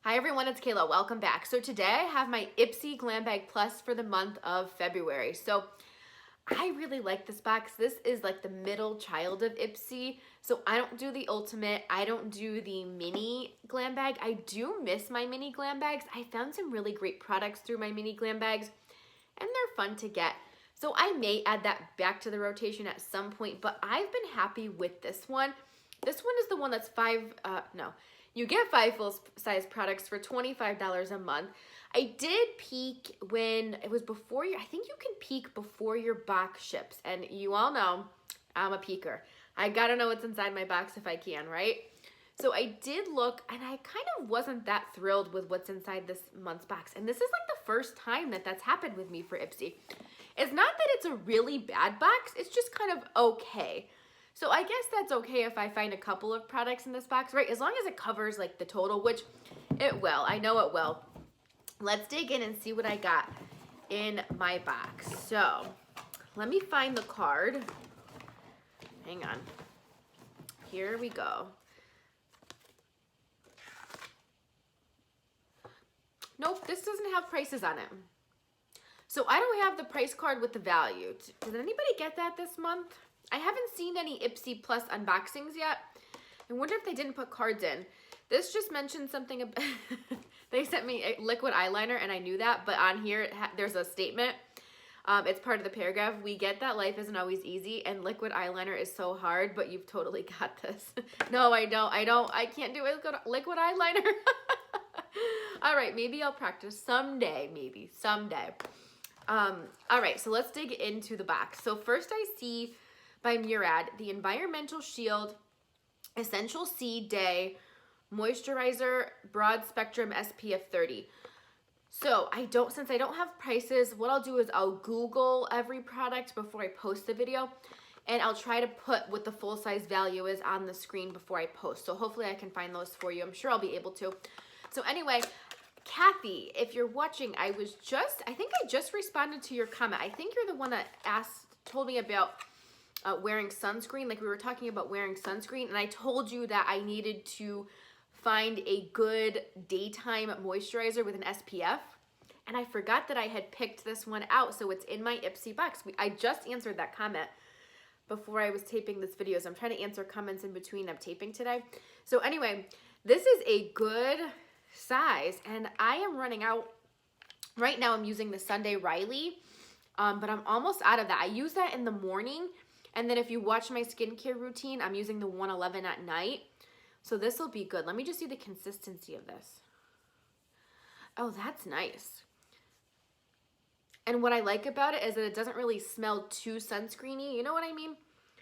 Hi everyone, it's Kayla. Welcome back. So today I have my Ipsy Glam Bag Plus for the month of February. So I really like this box. This is like the middle child of Ipsy. So I don't do the ultimate. I don't do the mini glam bag. I do miss my mini glam bags. I found some really great products through my mini glam bags and they're fun to get. So I may add that back to the rotation at some point, but I've been happy with this one. This one is the one that's you get 5 full-size products for $25 a month. I did peek when it was before I think you can peek before your box ships. And you all know I'm a peeker. I gotta know what's inside my box if I can, right? So I did look and I kind of wasn't that thrilled with what's inside this month's box. And this is like the first time that that's happened with me for Ipsy. It's not that it's a really bad box, it's just kind of okay. So I guess that's okay if I find a couple of products in this box, right? As long as it covers like the total, which it will. I know it will. Let's dig in and see what I got in my box. So let me find the card. Hang on. Here we go. Nope, this doesn't have prices on it. So I don't have the price card with the value. Did anybody get that this month? I haven't seen any Ipsy Plus unboxings yet. I wonder if they didn't put cards in. This just mentioned something about, they sent me a liquid eyeliner and I knew that, but on here there's a statement. It's part of the paragraph. We get that life isn't always easy and liquid eyeliner is so hard, but you've totally got this. No, I can't do liquid eyeliner. All right, maybe I'll practice someday, maybe someday. All right, so let's dig into the box. So first I see by Murad, the Environmental Shield Essential C Day Moisturizer Broad Spectrum SPF 30. So since I don't have prices, what I'll do is I'll Google every product before I post the video and I'll try to put what the full size value is on the screen before I post. So hopefully I can find those for you. I'm sure I'll be able to. So anyway, Kathy, if you're watching, I think I just responded to your comment. I think you're the one that told me about wearing sunscreen. Like we were talking about wearing sunscreen and I told you that I needed to find a good daytime moisturizer with an SPF. And I forgot that I had picked this one out. So it's in my Ipsy box. I just answered that comment before I was taping this video. So I'm trying to answer comments in between. I'm taping today. So anyway, this is a good size and I am running out. Right now I'm using the Sunday Riley, but I'm almost out of that. I use that in the morning. And then if you watch my skincare routine, I'm using the 111 at night. So this will be good. Let me just see the consistency of this. Oh, that's nice. And what I like about it is that it doesn't really smell too sunscreeny. You know what I mean?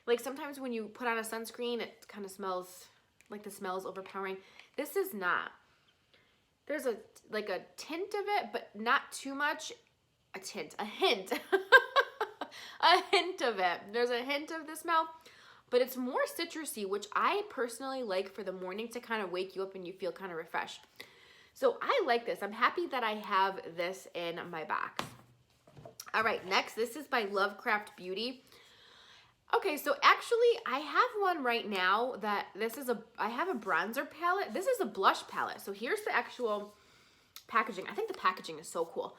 Like sometimes when you put on a sunscreen, it kind of smells like the smell is overpowering. This is not. There's a tint of it, but not too much. A hint. A hint of it. There's a hint of the smell, but it's more citrusy, which I personally like for the morning to kind of wake you up and you feel kind of refreshed. So I like this. I'm happy that I have this in my box. All right, next, this is by Lovecraft Beauty. Okay, so actually I have one right now that I have a bronzer palette. This is a blush palette. So here's the actual packaging. I think the packaging is so cool.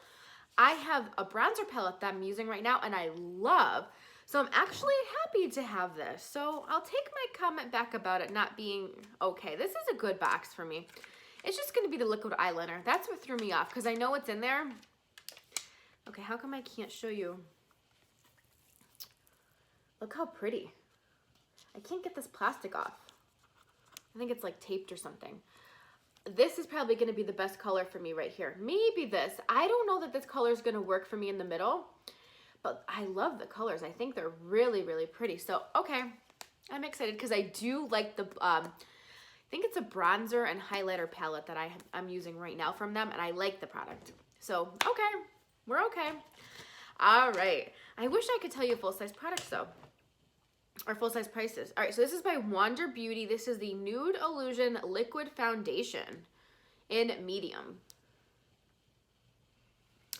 I have a bronzer palette that I'm using right now and I love. So I'm actually happy to have this. So I'll take my comment back about it not being okay. This is a good box for me. It's just going to be the liquid eyeliner. That's what threw me off because I know it's in there. Okay, how come I can't show you? Look how pretty. I can't get this plastic off. I think it's like taped or something. This is probably going to be the best color for me right here. Maybe this. I don't know that this color is going to work for me in the middle, but I love the colors. I think they're really, really pretty. So, okay, I'm excited because I do like the, I think it's a bronzer and highlighter palette that I'm using right now from them, and I like the product. So, okay, we're okay. All right. I wish I could tell you full-size products, though. Or full-size prices. All right, so this is by Wander Beauty. This is the Nude Illusion Liquid Foundation in medium.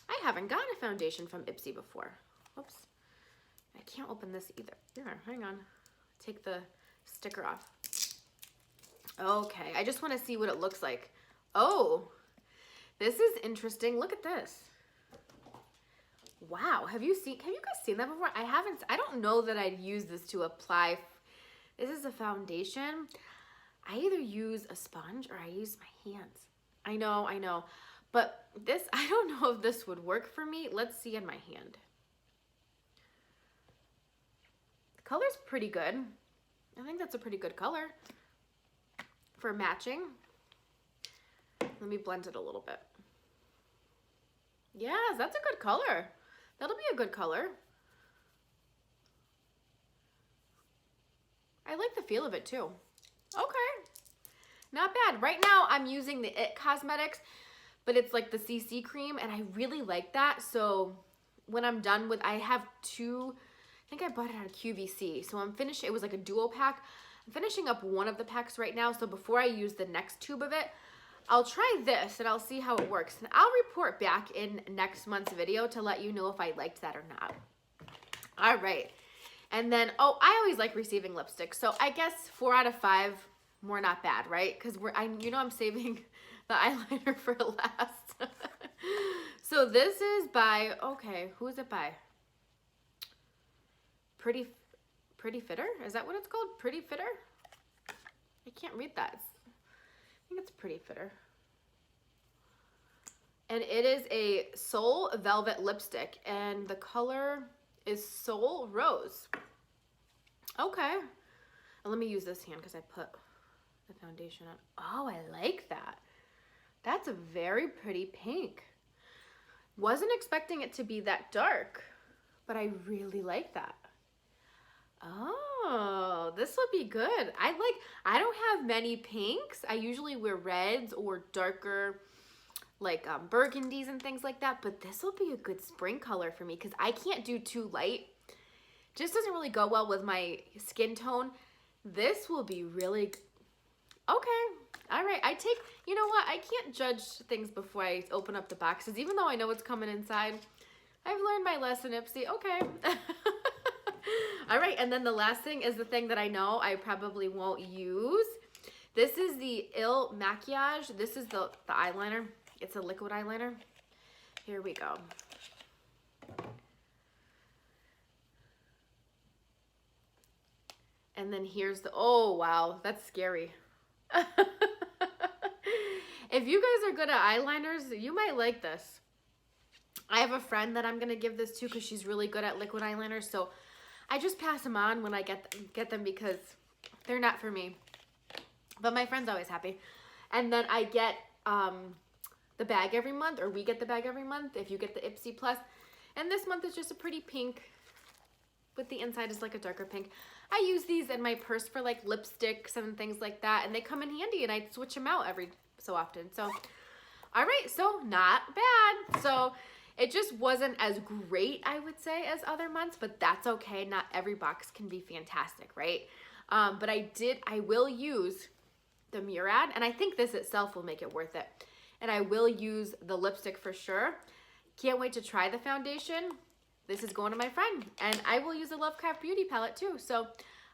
I haven't gotten a foundation from Ipsy before. Oops. I can't open this either. Here, hang on. Take the sticker off. Okay, I just want to see what it looks like Oh, this is interesting. Look at this. Wow, have you guys seen that before? I haven't. I don't know that I'd use this to apply. This is a foundation. I either use a sponge or I use my hands. I know. But this, I don't know if this would work for me. Let's see in my hand. The color's pretty good. I think that's a pretty good color for matching. Let me blend it a little bit. Yes, that's a good color. That'll be a good color. I like the feel of it too. Okay, not bad. Right now I'm using the It Cosmetics, but it's like the CC cream, and I really like that. So when I'm done with, I have two, I think I bought it at QVC. So I'm finished, it was like a duo pack. I'm finishing up one of the packs right now. So before I use the next tube of it, I'll try this and I'll see how it works. And I'll report back in next month's video to let you know if I liked that or not. All right. And then, oh, I always like receiving lipstick. So I guess 4 out of 5, more not bad, right? Because I'm saving the eyeliner for last. So this is by, okay, who is it by? Pretty Fitter? Is that what it's called? Pretty Fitter? I can't read that. I think it's Pretty Fitter. And it is a Soul Velvet lipstick, and the color is Soul Rose. Okay. And let me use this hand because I put the foundation on. Oh, I like that. That's a very pretty pink. Wasn't expecting it to be that dark, but I really like that. Oh, this will be good. I don't have many pinks. I usually wear reds or darker, like burgundies and things like that, but this will be a good spring color for me because I can't do too light. Just doesn't really go well with my skin tone. This will be really, okay. All right, you know what? I can't judge things before I open up the boxes, even though I know what's coming inside. I've learned my lesson, Ipsy, okay. All right, and then the last thing is the thing that I know I probably won't use. This is the Il Maquillage. This is the eyeliner. It's a liquid eyeliner. Here we go. And then here's the, oh wow, that's scary. If you guys are good at eyeliners, you might like this. I have a friend that I'm gonna give this to because she's really good at liquid eyeliners, so I just pass them on when I get them because they're not for me. But my friend's always happy. And then I get the bag every month, or we get the bag every month if you get the Ipsy Plus. And this month is just a pretty pink, but the inside is like a darker pink. I use these in my purse for like lipsticks and things like that, and they come in handy, and I switch them out every so often. So, all right, so not bad. So it just wasn't as great, I would say, as other months, but that's okay. Not every box can be fantastic, right? But I will use the Murad, and I think this itself will make it worth it. And I will use the lipstick for sure. Can't wait to try the foundation. This is going to my friend, and I will use the Lovecraft Beauty palette too. So,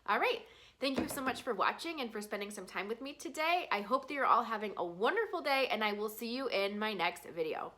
all right. Thank you so much for watching and for spending some time with me today. I hope that you're all having a wonderful day, and I will see you in my next video.